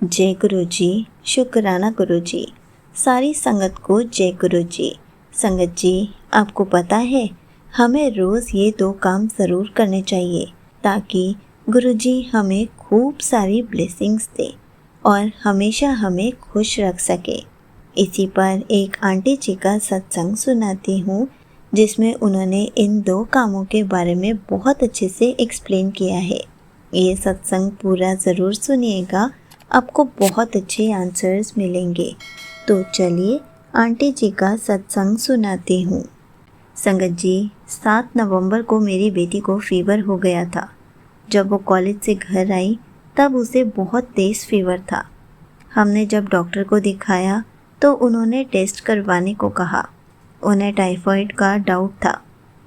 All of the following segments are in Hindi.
जय गुरु जी, शुक्राना गुरु जी। सारी संगत को जय गुरु जी। संगत जी, आपको पता है हमें रोज़ ये 2 काम ज़रूर करने चाहिए ताकि गुरु जी हमें खूब सारी ब्लेसिंग्स दे और हमेशा हमें खुश रख सके। इसी पर एक आंटी जी का सत्संग सुनाती हूँ जिसमें उन्होंने इन 2 कामों के बारे में बहुत अच्छे से एक्सप्लेन किया है। ये सत्संग पूरा ज़रूर सुनिएगा, आपको बहुत अच्छे आंसर्स मिलेंगे। तो चलिए आंटी जी का सत्संग सुनाती हूँ। संगत जी, 7 नवंबर को मेरी बेटी को फीवर हो गया था। जब वो कॉलेज से घर आई तब उसे बहुत तेज़ फीवर था। हमने जब डॉक्टर को दिखाया तो उन्होंने टेस्ट करवाने को कहा। उन्हें टाइफाइड का डाउट था,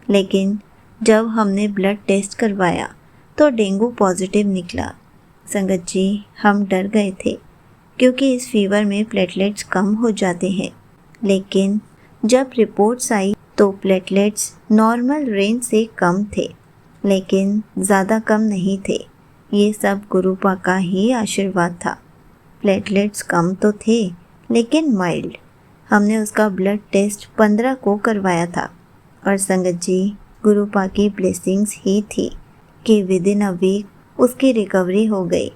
लेकिन जब हमने ब्लड टेस्ट करवाया तो डेंगू पॉजिटिव निकला। संगत जी, हम डर गए थे क्योंकि इस फीवर में प्लेटलेट्स कम हो जाते हैं, लेकिन जब रिपोर्ट्स आई तो प्लेटलेट्स नॉर्मल रेंज से कम थे, लेकिन ज़्यादा कम नहीं थे। ये सब गुरुपा का ही आशीर्वाद था। प्लेटलेट्स कम तो थे लेकिन माइल्ड। हमने उसका ब्लड टेस्ट 15 को करवाया था और संगत जी, गुरुपा की ब्लेसिंग्स ही थी कि विद इन अ वीक उसकी रिकवरी हो गई।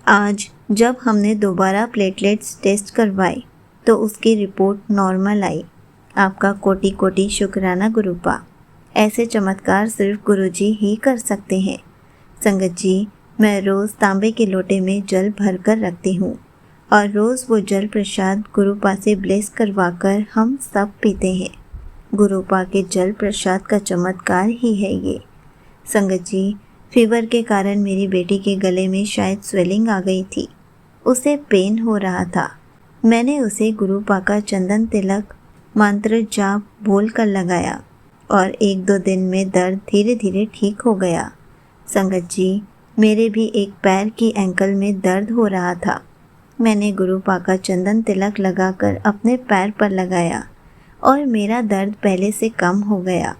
आज जब हमने दोबारा प्लेटलेट्स टेस्ट करवाए तो उसकी रिपोर्ट नॉर्मल आई। आपका कोटि कोटि शुक्राना गुरुपा। ऐसे चमत्कार सिर्फ गुरुजी ही कर सकते हैं। संगत जी, मैं रोज़ तांबे के लोटे में जल भर कर रखती हूँ और रोज़ वो जल प्रसाद गुरुपा से ब्लेस करवाकर हम सब पीते हैं। गुरुपा के जल प्रसाद का चमत्कार ही है ये। संगत जी, फीवर के कारण मेरी बेटी के गले में शायद स्वेलिंग आ गई थी। उसे पेन हो रहा था। मैंने उसे गुरुपा का चंदन तिलक मंत्र जाप बोल कर लगाया और 1-2 दिन में दर्द धीरे धीरे ठीक हो गया। संगत जी, मेरे भी एक पैर की एंकल में दर्द हो रहा था। मैंने गुरुपा का चंदन तिलक लगाकर अपने पैर पर लगाया और मेरा दर्द पहले से कम हो गया।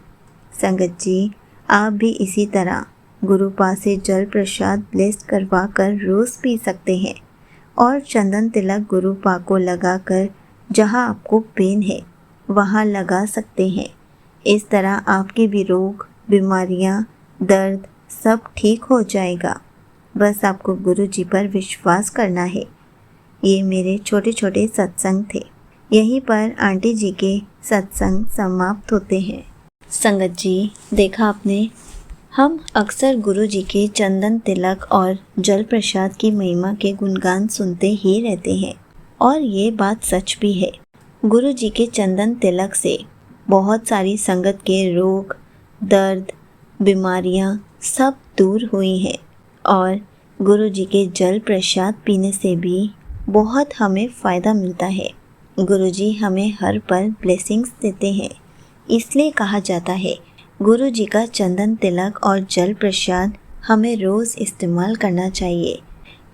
संगत जी, आप भी इसी तरह गुरुपा से जल प्रसाद ब्लेस करवा कर रोज़ पी सकते हैं और चंदन तिलक गुरुपा को लगाकर जहाँ आपको पेन है वहाँ लगा सकते हैं। इस तरह आपके भी रोग, बीमारियाँ, दर्द सब ठीक हो जाएगा। बस आपको गुरु जी पर विश्वास करना है। ये मेरे छोटे छोटे सत्संग थे। यहीं पर आंटी जी के सत्संग समाप्त होते हैं। संगत जी, देखा आपने, हम अक्सर गुरु जी के चंदन तिलक और जल प्रसाद की महिमा के गुणगान सुनते ही रहते हैं और ये बात सच भी है। गुरु जी के चंदन तिलक से बहुत सारी संगत के रोग, दर्द, बीमारियां सब दूर हुई हैं और गुरु जी के जल प्रसाद पीने से भी बहुत हमें फ़ायदा मिलता है। गुरु जी हमें हर पल ब्लेसिंग्स देते हैं। इसलिए कहा जाता है गुरु जी का चंदन तिलक और जल प्रसाद हमें रोज़ इस्तेमाल करना चाहिए।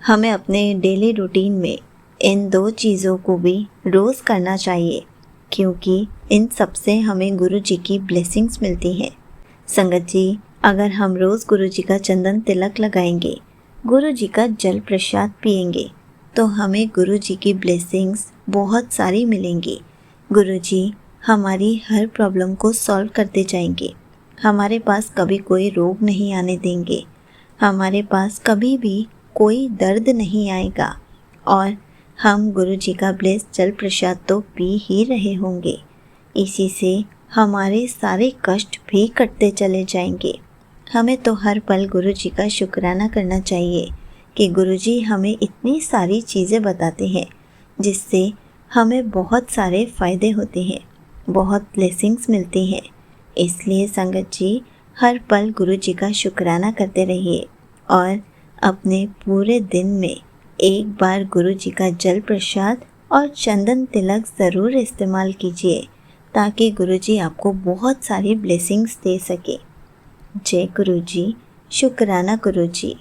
हमें अपने डेली रूटीन में इन 2 चीज़ों को भी रोज़ करना चाहिए क्योंकि इन सब से हमें गुरु जी की ब्लेसिंग्स मिलती हैं। संगत जी, अगर हम रोज़ गुरु जी का चंदन तिलक लगाएंगे, गुरु जी का जल प्रसाद पिएंगे तो हमें गुरु जी की ब्लेसिंग्स बहुत सारी मिलेंगी। गुरु जी हमारी हर प्रॉब्लम को सॉल्व करते जाएंगे। हमारे पास कभी कोई रोग नहीं आने देंगे। हमारे पास कभी भी कोई दर्द नहीं आएगा और हम गुरु जी का ब्लेस जल प्रसाद तो पी ही रहे होंगे। इसी से हमारे सारे कष्ट भी कटते चले जाएंगे। हमें तो हर पल गुरु जी का शुक्राना करना चाहिए कि गुरु जी हमें इतनी सारी चीज़ें बताते हैं जिससे हमें बहुत सारे फ़ायदे होते हैं, बहुत ब्लेसिंग्स मिलती हैं। इसलिए संगत जी, हर पल गुरु जी का शुक्राना करते रहिए और अपने पूरे दिन में एक बार गुरु जी का जल प्रसाद और चंदन तिलक ज़रूर इस्तेमाल कीजिए ताकि गुरु जी आपको बहुत सारी ब्लेसिंग्स दे सके। जय गुरु जी, शुक्राना गुरु जी।